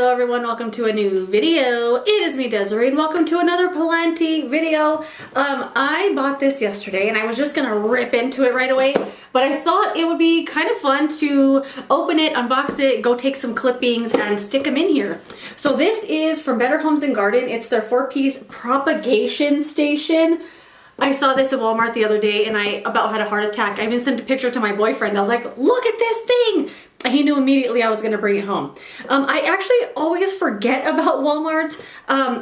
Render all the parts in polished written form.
Hello everyone, welcome to a new video. It is me, Desiree, and welcome to another Planty video. I bought this yesterday and I was just gonna rip into it right away, but I thought it would be kind of fun to open it, unbox it, go take some clippings and stick them in here. So this is from Better Homes and Garden. It's their 4-piece propagation station. I saw this at Walmart the other day and I about had a heart attack. I even sent a picture to my boyfriend. I was like, look at this thing! And he knew immediately I was gonna bring it home. I actually always forget about Walmart.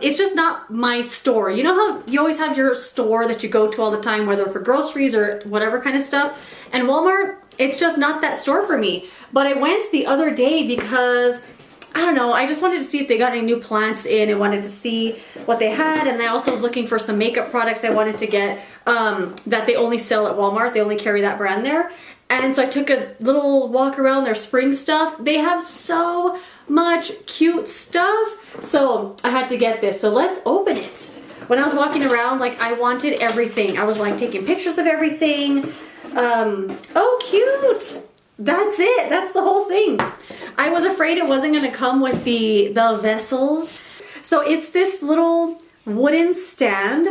It's just not my store. You know how you always have your store that you go to all the time, whether for groceries or whatever kind of stuff? And Walmart, it's just not that store for me. But I went the other day because I don't know, I just wanted to see if they got any new plants in and wanted to see what they had. And I also was looking for some makeup products I wanted to get that they only sell at Walmart. They only carry that brand there. And so I took a little walk around their spring stuff. They have so much cute stuff. So I had to get this. So let's open it. When I was walking around, like I wanted everything. I was like taking pictures of everything. Oh, cute. That's it. That's the whole thing. I was afraid it wasn't going to come with the vessels. So it's this little wooden stand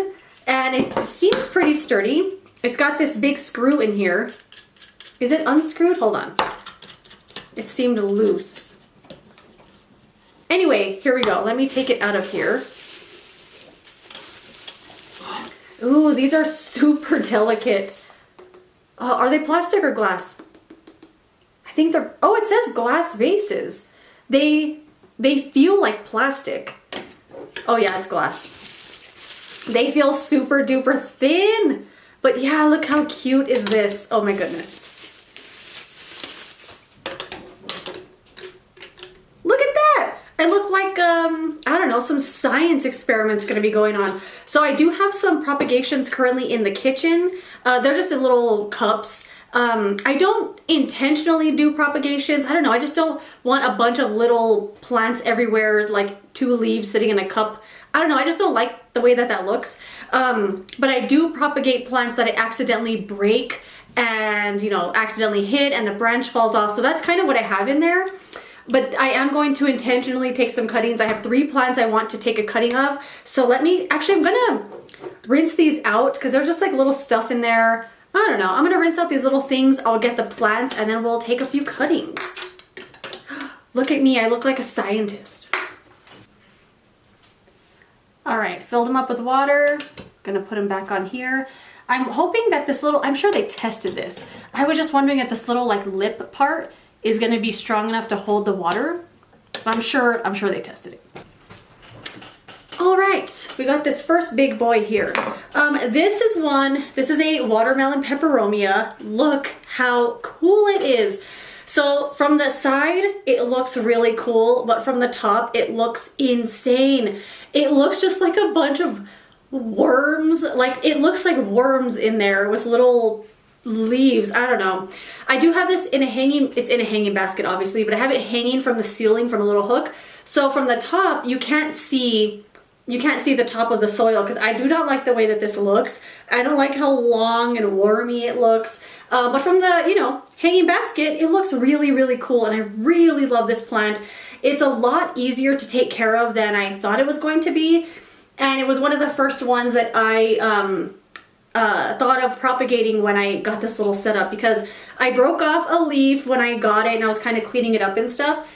and it seems pretty sturdy. It's got this big screw in here. Is it unscrewed? Hold on. It seemed loose. Anyway, here we go. Let me take it out of here. Ooh, these are super delicate. Are they plastic or glass? I think they're, oh, it says glass vases. They feel like plastic. Oh yeah, it's glass. They feel super duper thin. But yeah, look how cute is this. Oh my goodness. Look at that. I look like, I don't know, some science experiment's gonna be going on. So I do have some propagations currently in the kitchen. They're just in little cups. I don't intentionally do propagations. I don't know, I just don't want a bunch of little plants everywhere, like 2 leaves sitting in a cup. I don't know, I just don't like the way that that looks. But I do propagate plants that I accidentally break and, you know, accidentally hit and the branch falls off. So that's kind of what I have in there. But I am going to intentionally take some cuttings. I have 3 plants I want to take a cutting of. So let me, actually I'm gonna rinse these out because there's just like little stuff in there. I don't know, I'm gonna rinse out these little things. I'll get the plants and then we'll take a few cuttings. Look at me, I look like a scientist. All right, filled them up with water. Gonna put them back on here. I'm hoping that this little, I'm sure they tested this. I was just wondering if this little like lip part is gonna be strong enough to hold the water. I'm sure they tested it. All right, we got this first big boy here. This is a watermelon pepperomia. Look how cool it is. So from the side, it looks really cool, but from the top, it looks insane. It looks just like a bunch of worms. Like it looks like worms in there with little leaves. I don't know. I do have this in a hanging, it's in a hanging basket obviously, but I have it hanging from the ceiling from a little hook. So from the top, you can't see the top of the soil because I do not like the way that this looks. I don't like how long and wormy it looks. But from the, you know, hanging basket, it looks really, really cool. And I really love this plant. It's a lot easier to take care of than I thought it was going to be. And it was one of the first ones that I thought of propagating when I got this little setup because I broke off a leaf when I got it and I was kind of cleaning it up and stuff.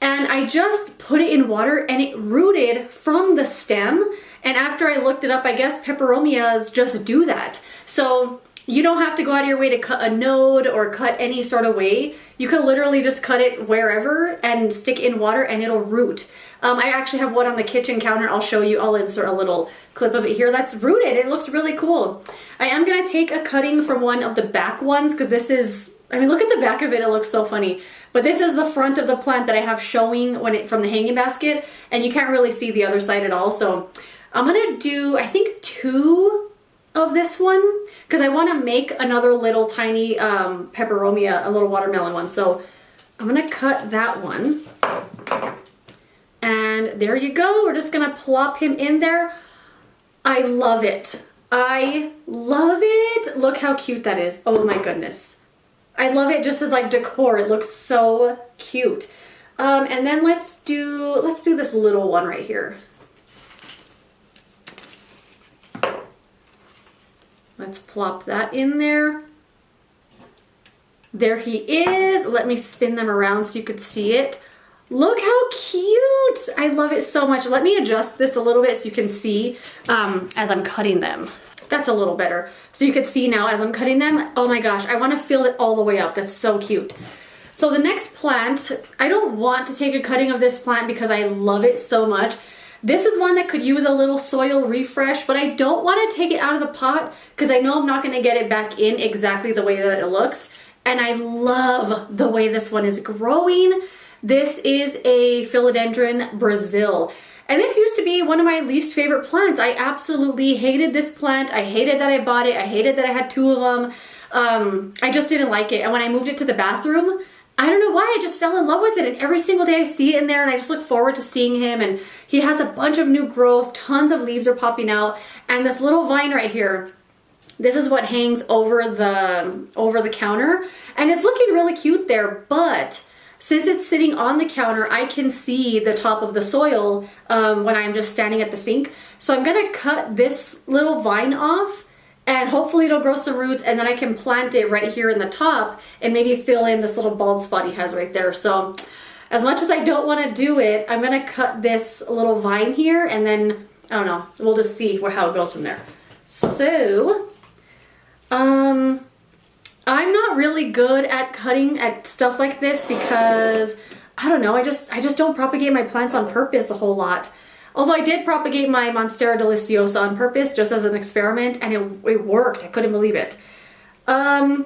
And I just put it in water and it rooted from the stem. And after I looked it up, I guess pepperomias just do that. So you don't have to go out of your way to cut a node or cut any sort of way. You can literally just cut it wherever and stick it in water and it'll root. I actually have one on the kitchen counter. I'll show you. I'll insert a little clip of it here. That's rooted. It looks really cool. I am going to take a cutting from one of the back ones because this is, I mean, look at the back of it. It looks so funny. But this is the front of the plant that I have showing from the hanging basket, and you can't really see the other side at all. So I'm gonna do, I think 2 of this one because I want to make another little tiny pepperomia, a little watermelon one. So I'm gonna cut that one. And there you go. We're just gonna plop him in there. I love it. I love it. Look how cute that is. Oh my goodness. I love it just as like decor. It looks so cute. And then let's do this little one right here. Let's plop that in there. There he is. Let me spin them around so you could see it. Look how cute. I love it so much. Let me adjust this a little bit so you can see as I'm cutting them. That's a little better. So you can see now as I'm cutting them. Oh my gosh, I want to fill it all the way up. That's so cute. So the next plant, I don't want to take a cutting of this plant because I love it so much. This is one that could use a little soil refresh, but I don't want to take it out of the pot because I know I'm not going to get it back in exactly the way that it looks. And I love the way this one is growing. This is a philodendron Brasil. And this used to be one of my least favorite plants. I absolutely hated this plant. I hated that I bought it. I hated that I had two of them. I just didn't like it. And when I moved it to the bathroom, I don't know why, I just fell in love with it. And every single day I see it in there and I just look forward to seeing him. And he has a bunch of new growth. Tons of leaves are popping out. And this little vine right here, this is what hangs over the counter. And it's looking really cute there, but since it's sitting on the counter, I can see the top of the soil when I'm just standing at the sink. So I'm gonna cut this little vine off and hopefully it'll grow some roots and then I can plant it right here in the top and maybe fill in this little bald spot he has right there. So as much as I don't wanna do it, I'm gonna cut this little vine here and then, I don't know, we'll just see how it goes from there. So, I'm not really good at cutting at stuff like this because, I don't know, I just don't propagate my plants on purpose a whole lot. Although I did propagate my Monstera deliciosa on purpose just as an experiment and it worked. I couldn't believe it. How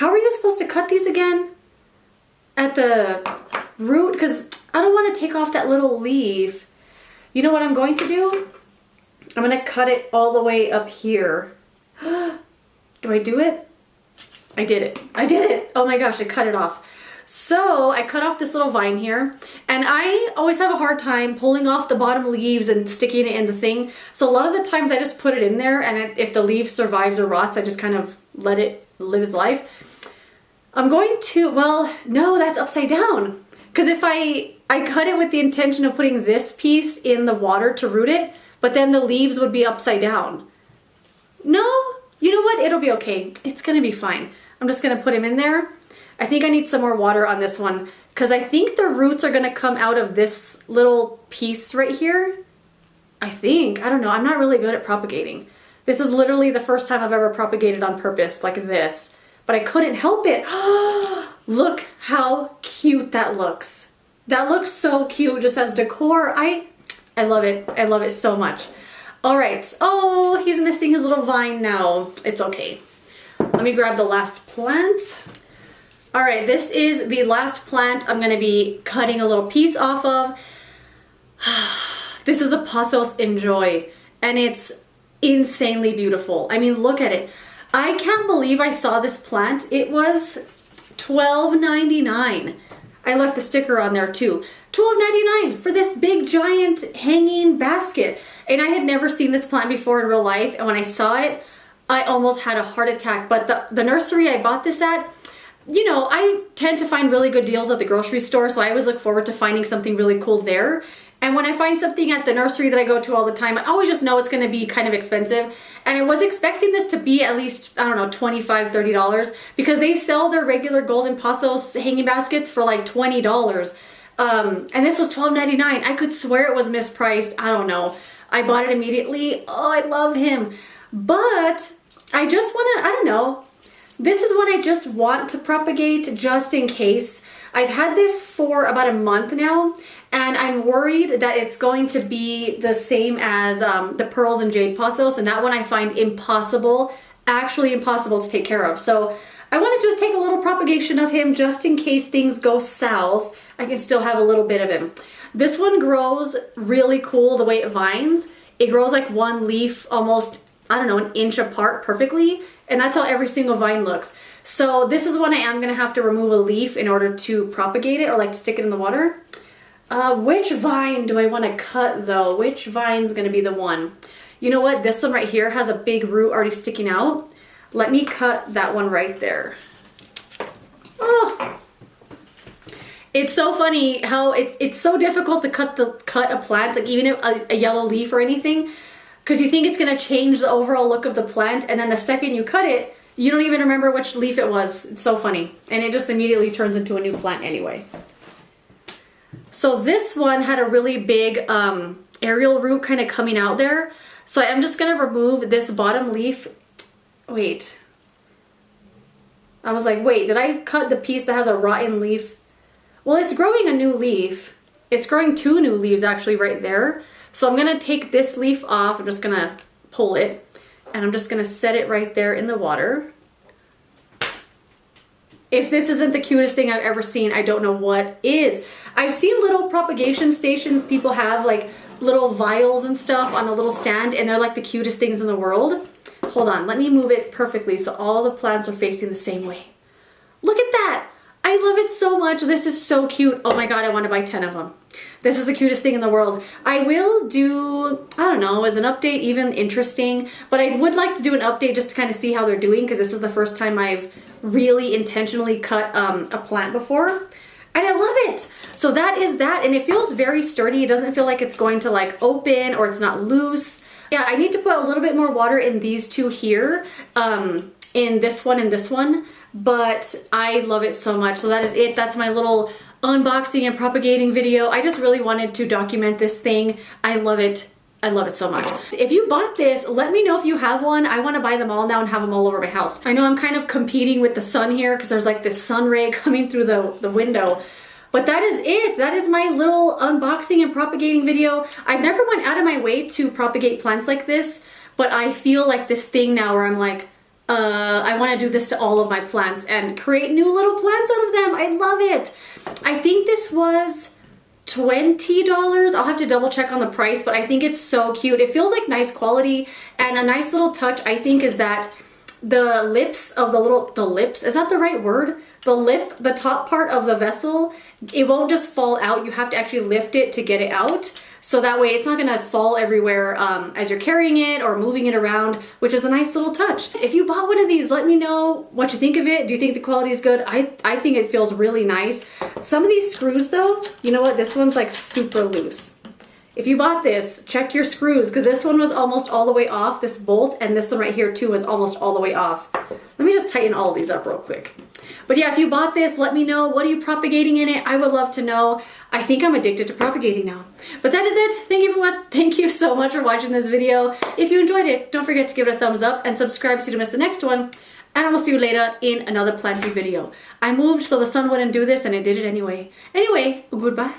are you supposed to cut these again? At the root? Because I don't want to take off that little leaf. You know what I'm going to do? I'm going to cut it all the way up here. Do I do it? I did it. I did it. Oh my gosh, I cut it off. So I cut off this little vine here and I always have a hard time pulling off the bottom leaves and sticking it in the thing. So a lot of the times I just put it in there and if the leaf survives or rots, I just kind of let it live its life. I'm going to, well, no, that's upside down. Because if I cut it with the intention of putting this piece in the water to root it, but then the leaves would be upside down. No, you know what? It'll be okay. It's gonna be fine. I'm just gonna put him in there. I think I need some more water on this one because I think the roots are gonna come out of this little piece right here. I think, I don't know, I'm not really good at propagating. This is literally the first time I've ever propagated on purpose like this, but I couldn't help it. Look how cute that looks. That looks so cute just as decor. I love it. I love it so much. All right. Oh, he's missing his little vine now. It's okay. Let me grab the last plant. All right, this is the last plant I'm gonna be cutting a little piece off of. This is a pothos Enjoy, and it's insanely beautiful. I mean, look at it. I can't believe I saw this plant. It was $12.99. I left the sticker on there too. $12.99 for this big giant hanging basket. And I had never seen this plant before in real life, and when I saw it, I almost had a heart attack. But the nursery I bought this at, you know, I tend to find really good deals at the grocery store, so I always look forward to finding something really cool there. And when I find something at the nursery that I go to all the time, I always just know it's gonna be kind of expensive. And I was expecting this to be at least, I don't know, $25, $30, because they sell their regular golden pothos hanging baskets for like $20. And this was $12.99. I could swear it was mispriced. I don't know. I bought it immediately. Oh, I love him. But I just wanna, I don't know, this is what I just want to propagate just in case. I've had this for about a month now, and I'm worried that it's going to be the same as the pearls and jade pothos, and that one I find impossible, actually impossible to take care of. So I want to just take a little propagation of him just in case things go south. I can still have a little bit of him. This one grows really cool the way it vines. It grows like one leaf almost, I don't know, an inch apart perfectly, and that's how every single vine looks. So this is one I am gonna have to remove a leaf in order to propagate it or like stick it in the water. Which vine do I wanna cut though? Which vine's gonna be the one? You know what, this one right here has a big root already sticking out. Let me cut that one right there. Oh. It's so funny how it's so difficult to cut a plant, like even a yellow leaf or anything, because you think it's gonna change the overall look of the plant, and then the second you cut it, you don't even remember which leaf it was. It's so funny. And it just immediately turns into a new plant anyway. So this one had a really big aerial root kind of coming out there. So I'm just gonna remove this bottom leaf. Wait. I was like, wait, did I cut the piece that has a rotten leaf? Well, it's growing a new leaf. It's growing 2 new leaves actually right there. So I'm gonna take this leaf off. I'm just gonna pull it and I'm just gonna set it right there in the water. If this isn't the cutest thing I've ever seen, I don't know what is. I've seen little propagation stations. People have like little vials and stuff on a little stand and they're like the cutest things in the world. Hold on, let me move it perfectly so all the plants are facing the same way. Look at that. I love it so much. This is so cute. Oh my God, I want to buy 10 of them. This is the cutest thing in the world. I will do, I don't know, is an update even interesting? But I would like to do an update just to kind of see how they're doing because this is the first time I've really intentionally cut a plant before. And I love it. So that is that. And it feels very sturdy. It doesn't feel like it's going to like open or it's not loose. Yeah, I need to put a little bit more water in these 2 here, in this one and this one. But I love it so much. So that is it. That's my little unboxing and propagating video. I just really wanted to document this thing. I love it. I love it so much. If you bought this, let me know if you have one. I want to buy them all now and have them all over my house. I know I'm kind of competing with the sun here because there's like this sun ray coming through the window. But that is it. That is my little unboxing and propagating video. I've never went out of my way to propagate plants like this, but I feel like this thing now where I'm like, I want to do this to all of my plants and create new little plants out of them. I love it. I think this was $20. I'll have to double check on the price, but I think it's so cute. It feels like nice quality, and a nice little touch I think is that the lips of the lips, is that the right word? The lip, the top part of the vessel, it won't just fall out. You have to actually lift it to get it out. So that way it's not gonna fall everywhere as you're carrying it or moving it around, which is a nice little touch. If you bought one of these, let me know what you think of it. Do you think the quality is good? I think it feels really nice. Some of these screws though, you know what? This one's like super loose. If you bought this, check your screws because this one was almost all the way off, this bolt, and this one right here too was almost all the way off. Let me just tighten all of these up real quick. But yeah, if you bought this, let me know. What are you propagating in it? I would love to know. I think I'm addicted to propagating now. But that is it. Thank you so much for watching this video. If you enjoyed it, don't forget to give it a thumbs up and subscribe so you don't miss the next one. And I will see you later in another planting video. I moved so the sun wouldn't do this and it did it anyway. Anyway, goodbye.